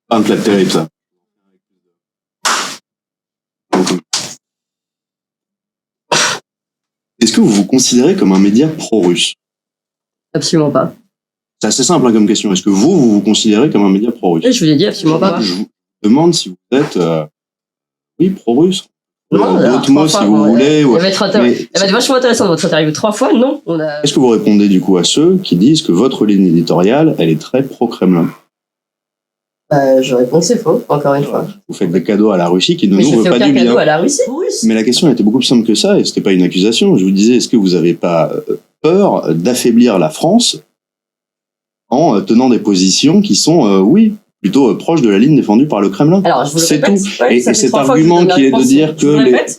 Pas un clap terrible, ça. Est-ce que vous vous considérez comme un média pro-russe? Absolument pas. C'est assez simple comme question. Est-ce que vous vous considérez comme un média pro-russe? Je vous l'ai dit, absolument pas. Je vous demande si vous êtes oui, pro-russe. D'autres mots, si vous voulez. Elle va être vachement intéressante, votre interview. 3 fois, non. Est-ce que vous répondez du coup à ceux qui disent que votre ligne éditoriale, elle est très pro-Kremlin? Je réponds que c'est faux, encore une fois. Vous faites des cadeaux à la Russie qui ne nous veut pas du bien. Mais je fais aucun cadeau à la Russie. Mais la question était beaucoup plus simple que ça, et c'était pas une accusation. Je vous disais, est-ce que vous n'avez pas peur d'affaiblir la France en tenant des positions qui sont, oui, plutôt proches de la ligne défendue par le Kremlin? Alors, je vous le répète. C'est tout. Et cet argument qui est de dire que...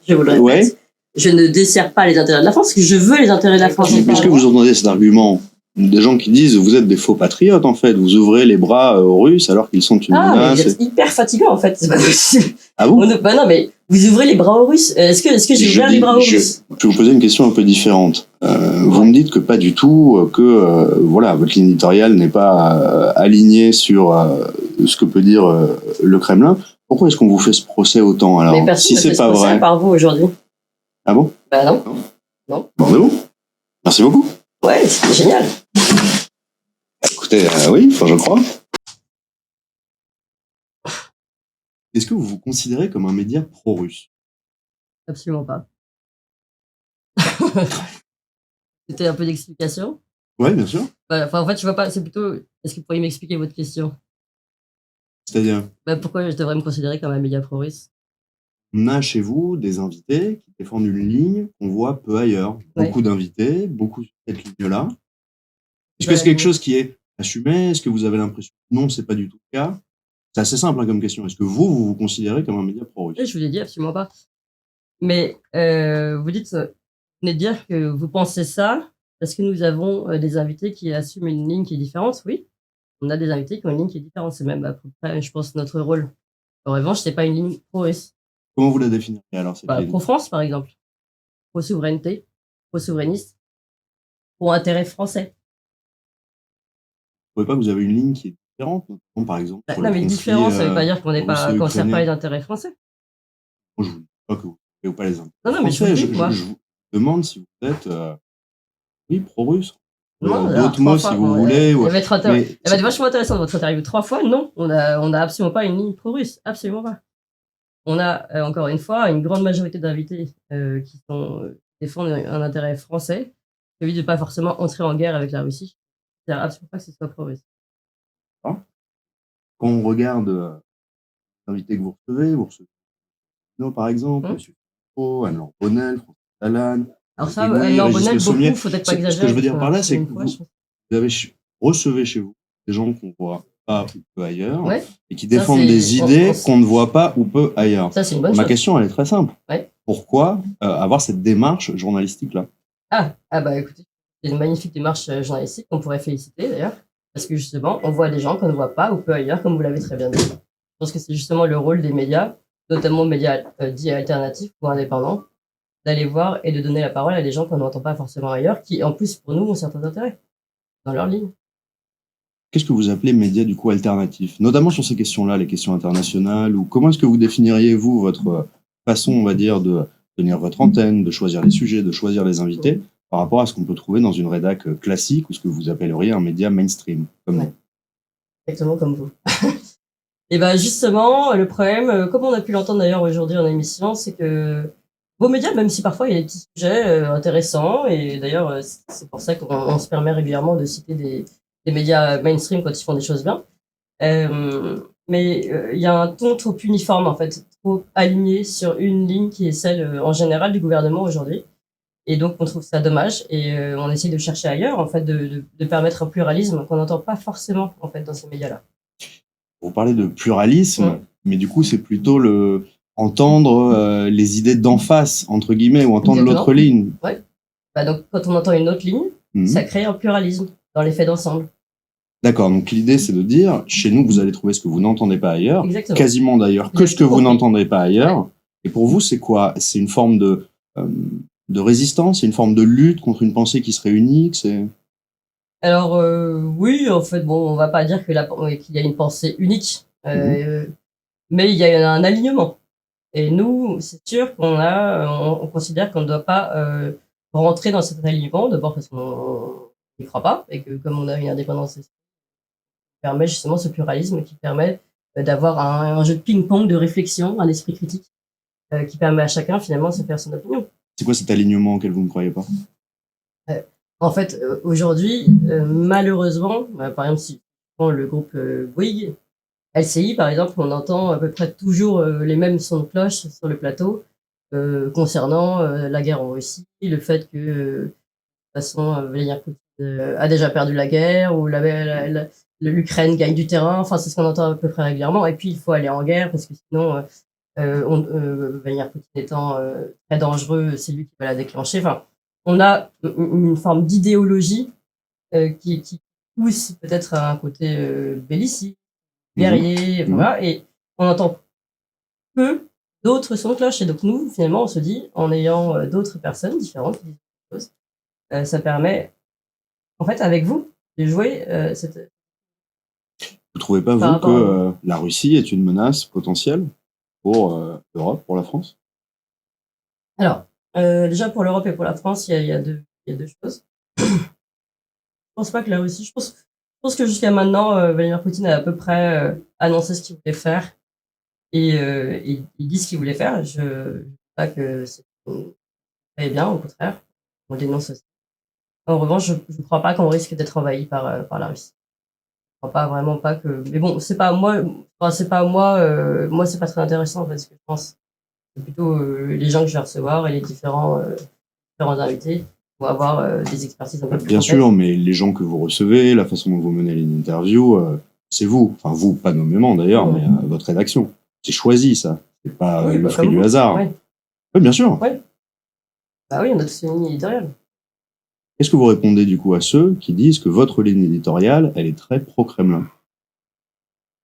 Je vous le répète. Je ne desserre pas les intérêts de la France, parce que je veux les intérêts de la France. Est-ce que vous entendez cet argument des gens qui disent vous êtes des faux patriotes en fait, vous ouvrez les bras aux Russes alors qu'ils sont une menace? C'est hyper fatigant en fait, c'est pas possible. Ah bon? Bah non, mais vous ouvrez les bras aux Russes. Est-ce que j'ai ouvert les bras aux Russes? Je vais vous poser une question un peu différente. Vous me dites que pas du tout, que voilà, votre ligne éditoriale n'est pas alignée sur ce que peut dire le Kremlin. Pourquoi est-ce qu'on vous fait ce procès autant alors? Mais personne si c'est pas vrai. Par vous aujourd'hui. Ah bon? Bah non. Non. Bon, c'est bon. Merci beaucoup. Ouais, c'est génial. Écoutez, oui, enfin, je crois. Est-ce que vous vous considérez comme un média pro-russe? Absolument pas. C'était un peu d'explication? Oui, bien sûr. Enfin, en fait, je vois pas, c'est plutôt, est-ce que vous pourriez m'expliquer votre question? C'est-à-dire? Pourquoi je devrais me considérer comme un média pro-russe? On a chez vous des invités qui défendent une ligne qu'on voit peu ailleurs. Ouais. Beaucoup d'invités, beaucoup sur cette ligne-là. Est-ce que c'est quelque chose qui est assumé? Est-ce que vous avez l'impression que non, c'est pas du tout le cas? C'est assez simple comme question. Est-ce que vous vous considérez comme un média pro-russe? Je vous l'ai dit, absolument pas. Mais vous dites, vous venez de dire que vous pensez ça parce que nous avons des invités qui assument une ligne qui est différente. Oui, on a des invités qui ont une ligne qui est différente. C'est même à peu près, je pense, notre rôle. En revanche, c'est pas une ligne pro-russe. Comment vous la définirez alors? Pro-France, par exemple. Pro-souveraineté, pro-souverainiste, pro-intérêt français. Vous ne trouvez pas que vous avez une ligne qui est différente, notamment par exemple? Non, mais différent, ça veut pas dire qu'on ne sert pas les intérêts français. Moi, je vous dis pas que vous ne pas les intérêts français. Non, mais je vous demande si vous êtes oui, pro-russe. D'autres mots si vous voulez. Elle va être vachement intéressante votre interview. 3 fois, non, on a absolument pas une ligne pro-russe, absolument pas. On a encore une fois une grande majorité d'invités qui défendent un intérêt français, celui de pas forcément entrer en guerre avec la Russie. C'est-à-dire absolument pas que ce soit pro-russe. Quand on regarde les invités que vous recevez par exemple, M. Foucault, Anne-Laure Bonnel, François Talane. Alors ça, Anne-Laure Bonnel, beaucoup, faut peut-être pas exagérer. Ce que je veux dire par là, c'est que vous recevez chez vous des gens qu'on voit pas ou peu ailleurs, et qui défendent des idées qu'on ne voit pas ou peu ailleurs. Ça, c'est une bonne chose. Ma question, elle est très simple. Pourquoi avoir cette démarche journalistique-là? Bah écoutez, c'est une magnifique démarche journalistique qu'on pourrait féliciter d'ailleurs, parce que justement, on voit des gens qu'on ne voit pas ou peu ailleurs, comme vous l'avez très bien dit. Je pense que c'est justement le rôle des médias, notamment médias dits alternatifs ou indépendants, d'aller voir et de donner la parole à des gens qu'on n'entend pas forcément ailleurs, qui en plus pour nous ont certains intérêts dans leur ligne. Qu'est-ce que vous appelez médias du coup alternatifs, notamment sur ces questions-là, les questions internationales, ou comment est-ce que vous définiriez vous votre façon, on va dire, de tenir votre antenne, de choisir les sujets, de choisir les invités, par rapport à ce qu'on peut trouver dans une rédac classique ou ce que vous appelleriez un média mainstream, comme vous? Exactement comme vous. Et justement, le problème, comme on a pu l'entendre d'ailleurs aujourd'hui en émission, c'est que vos médias, même si parfois il y a des petits sujets intéressants, et d'ailleurs c'est pour ça qu'on se permet régulièrement de citer des médias mainstream quand ils font des choses bien, mais il y a un ton trop uniforme en fait, trop aligné sur une ligne qui est celle en général du gouvernement aujourd'hui, et donc on trouve ça dommage, et on essaie de chercher ailleurs en fait, de permettre un pluralisme qu'on n'entend pas forcément en fait dans ces médias-là. Vous parlez de pluralisme, mais du coup c'est plutôt entendre les idées d'en face, entre guillemets, ou entendre l'autre ligne. Ouais. Donc, quand on entend une autre ligne, ça crée un pluralisme dans l'effet d'ensemble. D'accord, donc l'idée c'est de dire, chez nous vous allez trouver ce que vous n'entendez pas ailleurs, quasiment d'ailleurs que ce que vous n'entendez pas ailleurs, et pour vous c'est quoi? C'est une forme de de résistance, c'est une forme de lutte contre une pensée qui serait unique. Alors, oui, en fait, bon, on va pas dire qu'il y a une pensée unique, mais il y a un alignement. Et nous, c'est sûr on considère qu'on ne doit pas rentrer dans cet alignement, d'abord parce qu'on n'y croit pas, et que comme on a une indépendance, ça permet justement ce pluralisme qui permet d'avoir un jeu de ping-pong de réflexion, un esprit critique, qui permet à chacun finalement de se faire son opinion. C'est quoi cet alignement auquel vous ne croyez pas? En fait, aujourd'hui, malheureusement, par exemple, si tu prends le groupe Bouygues, LCI, par exemple, on entend à peu près toujours les mêmes sons de cloche sur le plateau concernant la guerre en Russie, le fait que, de toute façon, Vladimir Poutine a déjà perdu la guerre ou l'Ukraine gagne du terrain. Enfin, c'est ce qu'on entend à peu près régulièrement. Et puis, il faut aller en guerre parce que sinon, Vladimir Poutine étant très dangereux, c'est lui qui va la déclencher. Enfin, on a une forme d'idéologie qui pousse peut-être à un côté belliciste, guerrier, voilà, et on entend peu d'autres sons de cloche. Et donc nous, finalement, on se dit, en ayant d'autres personnes différentes qui disent des choses, ça permet, en fait, avec vous, de jouer cette... Vous trouvez pas, vous, que la Russie est une menace potentielle pour l'Europe, pour la France? Alors, déjà pour l'Europe et pour la France, il y a deux choses. Je pense pas que la Russie, je pense que jusqu'à maintenant, Vladimir Poutine a à peu près annoncé ce qu'il voulait faire et il dit ce qu'il voulait faire. Je ne dis pas que c'est bien, au contraire, on le dénonce aussi. En revanche, je ne crois pas qu'on risque d'être envahi par la Russie. Je crois pas vraiment pas que. Mais bon, c'est pas moi. Enfin, c'est pas moi. Moi, c'est pas très intéressant en fait, ce que je pense. C'est plutôt les gens que je vais recevoir et les différents invités vont avoir des expertises un peu plus Bien complètes. sûr, mais les gens que vous recevez, la façon dont vous menez les interviews, c'est vous. Enfin, vous, pas nommément d'ailleurs, mais votre rédaction. C'est choisi, ça. C'est pas le fruit du hasard. Oui, bien sûr. Oui. Bah oui, on a tous une ligne éditoriale. Qu'est-ce que vous répondez du coup à ceux qui disent que votre ligne éditoriale, elle est très pro-Kremlin?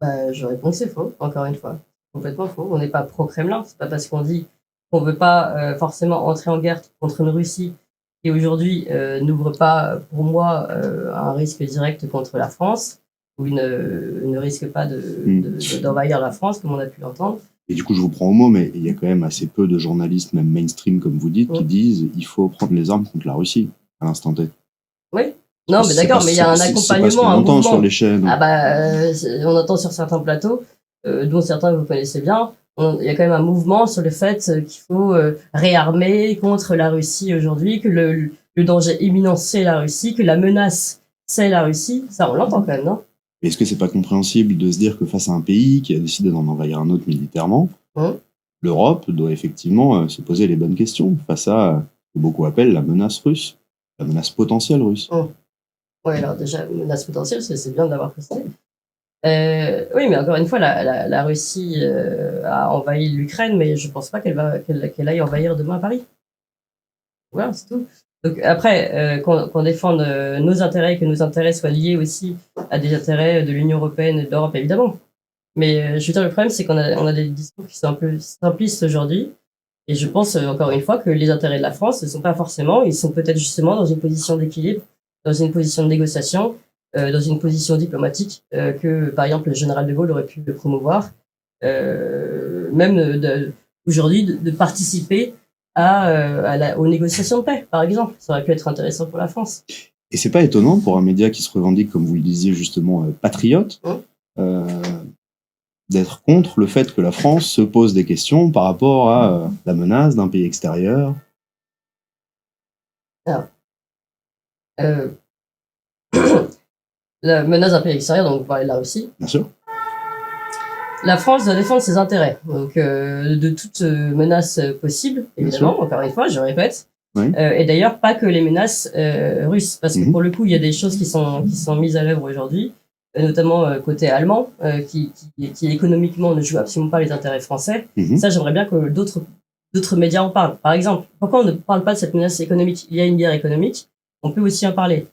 Bah, je réponds que c'est faux, encore une fois. Complètement faux. On n'est pas pro-Kremlin. C'est pas parce qu'on dit qu'on veut pas forcément entrer en guerre contre une Russie qui aujourd'hui n'ouvre pas, pour moi, un risque direct contre la France, ou ne risque pas d'envahir la France, comme on a pu l'entendre. Et du coup, je vous prends au mot, mais il y a quand même assez peu de journalistes, même mainstream, comme vous dites, qui disent il faut prendre les armes contre la Russie à l'instant T. Oui. Non, mais d'accord, mais il y a un accompagnement, un mouvement. On entend sur les chaînes. Ah bah, on entend sur certains plateaux, dont certains vous connaissez bien, il y a quand même un mouvement sur le fait qu'il faut réarmer contre la Russie aujourd'hui, que le danger imminent c'est la Russie, que la menace c'est la Russie. Ça, on l'entend quand même, non? Mais est-ce que c'est pas compréhensible de se dire que face à un pays qui a décidé d'en envahir un autre militairement, l'Europe doit effectivement se poser les bonnes questions face à ce que beaucoup appellent la menace russe, la menace potentielle russe? Oui, alors déjà, menace potentielle, c'est bien d'avoir précisé. Oui, mais encore une fois, la Russie a envahi l'Ukraine, mais je ne pense pas qu'elle aille envahir demain Paris. Voilà, c'est tout. Donc après, qu'on défende nos intérêts, que nos intérêts soient liés aussi à des intérêts de l'Union européenne et de l'Europe, évidemment. Mais je veux dire, le problème, c'est qu'on a des discours qui sont un peu simplistes aujourd'hui. Et je pense, encore une fois, que les intérêts de la France ne sont pas forcément, ils sont peut-être justement dans une position d'équilibre, dans une position de négociation, dans une position diplomatique que, par exemple, le général de Gaulle aurait pu promouvoir, même aujourd'hui de participer aux négociations de paix, par exemple. Ça aurait pu être intéressant pour la France. Et c'est pas étonnant pour un média qui se revendique, comme vous le disiez justement, patriote, d'être contre le fait que la France se pose des questions par rapport à la menace d'un pays extérieur? Alors, la menace d'un pays extérieur, donc vous parlez de la Russie. Bien sûr. La France doit défendre ses intérêts, donc de toute menace possible, évidemment, encore une fois, je répète. Oui. Et d'ailleurs, pas que les menaces russes, parce que pour le coup, il y a des choses qui sont mises à l'œuvre aujourd'hui, notamment côté allemand, qui économiquement ne joue absolument pas les intérêts français. Ça, j'aimerais bien que d'autres médias en parlent. Par exemple, pourquoi on ne parle pas de cette menace économique? Il y a une guerre économique, on peut aussi en parler.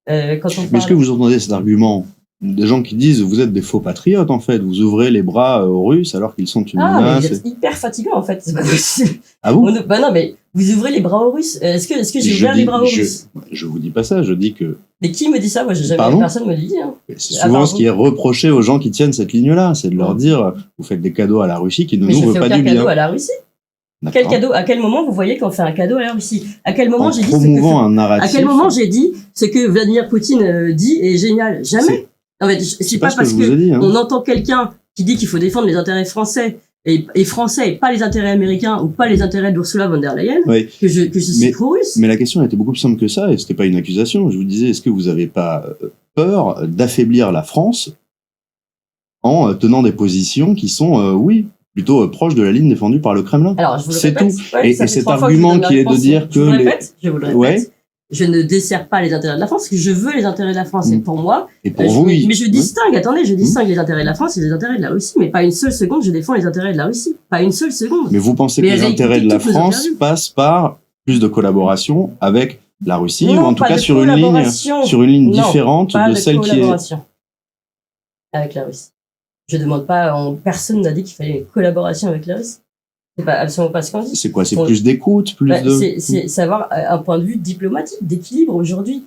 Mais est-ce que vous entendez cet argument des gens qui disent vous êtes des faux patriotes en fait, vous ouvrez les bras aux Russes alors qu'ils sont une menace? Mais vous êtes hyper fatigant en fait, c'est pas possible. Ah bon? Bah non, mais vous ouvrez les bras aux Russes. Est-ce que j'ai ouvert les bras aux Russes? Je vous dis pas ça, je dis que... Mais qui me dit ça? Moi, j'ai jamais, Pardon? personne me le dit. Hein. C'est souvent ce qui est reproché aux gens qui tiennent cette ligne-là, c'est de leur dire, vous faites des cadeaux à la Russie qui ne nous veut pas du bien. Mais je fais aucun cadeau à la Russie. Quel cadeau? À quel moment vous voyez qu'on fait un cadeau à la Russie? À quel moment j'ai dit un narratif. À quel moment j'ai dit ce que Vladimir Poutine dit est génial? Jamais. En fait, c'est pas parce que on entend quelqu'un qui dit qu'il faut défendre les intérêts français et français et pas les intérêts américains ou pas les intérêts d'Ursula von der Leyen que je suis pro-russe. Mais la question était beaucoup plus simple que ça et c'était pas une accusation. Je vous disais, est-ce que vous avez pas peur d'affaiblir la France en tenant des positions qui sont, oui, plutôt proches de la ligne défendue par le Kremlin? Alors, je vous le c'est répète. tout. Et cet argument qui est de dire que... Je vous le répète. Je ne desserre pas les intérêts de la France, parce que je veux les intérêts de la France. Et pour moi, et pour vous, mais je distingue, attendez, je distingue les intérêts de la France et les intérêts de la Russie, mais pas une seule seconde je défends les intérêts de la Russie. Pas une seule seconde. Mais vous pensez que les intérêts de la France passent par plus de collaboration avec la Russie, ou en tout cas sur une ligne différente de celle qui est... avec la Russie. Je demande pas, personne n'a dit qu'il fallait une collaboration avec la Russie. C'est pas absolument pas ce qu'on dit. C'est quoi? C'est plus d'écoute, plus de... C'est savoir un point de vue diplomatique, d'équilibre aujourd'hui.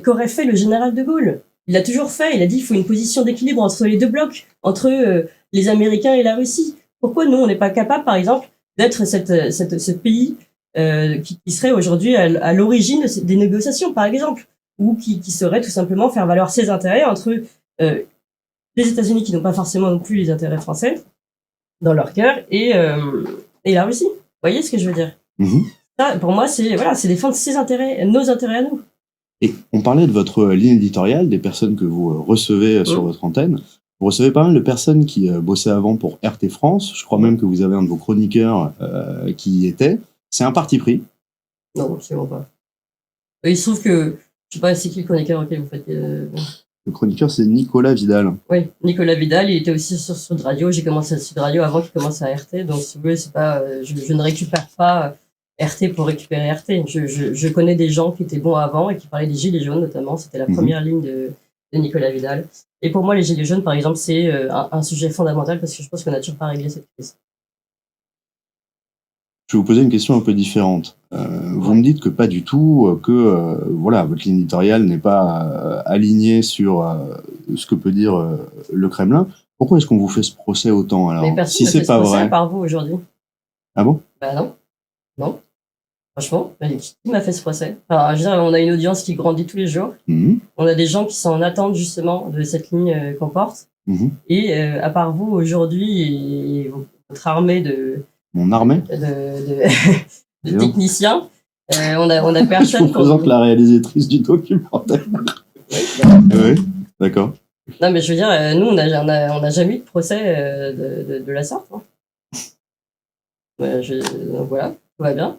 Qu'aurait fait le général de Gaulle? Il a toujours fait, il a dit qu'il faut une position d'équilibre entre les deux blocs, entre les Américains et la Russie. Pourquoi nous, on n'est pas capable, par exemple, d'être ce pays qui serait aujourd'hui à l'origine des négociations, par exemple, ou qui saurait tout simplement faire valoir ses intérêts entre les États-Unis, qui n'ont pas forcément non plus les intérêts français dans leur cœur, et la Russie. Vous voyez ce que je veux dire? Ça, pour moi, c'est défendre ses intérêts, nos intérêts à nous. Et on parlait de votre ligne éditoriale, des personnes que vous recevez sur votre antenne. Vous recevez pas mal de personnes qui bossaient avant pour RT France. Je crois même que vous avez un de vos chroniqueurs qui y était. C'est un parti pris? Non, absolument pas. Il se trouve que, je sais pas, c'est qui le chroniqueur auquel vous faites... Le chroniqueur, c'est Nicolas Vidal. Oui, Nicolas Vidal, il était aussi sur Sud Radio. J'ai commencé à Sud Radio avant qu'il commence à RT. Donc, si vous voulez, c'est pas, je ne récupère pas RT pour récupérer RT. Je connais des gens qui étaient bons avant et qui parlaient des Gilets jaunes, notamment. C'était la première ligne de Nicolas Vidal. Et pour moi, les Gilets jaunes, par exemple, c'est un sujet fondamental parce que je pense qu'on n'a toujours pas réglé cette crise. Je vais vous poser une question un peu différente. Vous me dites que pas du tout, que voilà, votre ligne éditoriale n'est pas alignée sur ce que peut dire le Kremlin. Pourquoi est-ce qu'on vous fait ce procès autant alors? Mais personne ne fait ce procès par vous aujourd'hui. Ah bon? Bah non. Non. Franchement, qui m'a fait ce procès? Enfin, je veux dire, on a une audience qui grandit tous les jours. On a des gens qui sont en attente justement de cette ligne qu'on porte. Et à part vous aujourd'hui et votre armée de... Mon armée de techniciens. On a personne. Je vous présente la réalisatrice du documentaire. Oui, d'accord. Non, mais je veux dire, nous, on n'a jamais eu de procès de la sorte. Hein. Donc voilà, tout va bien.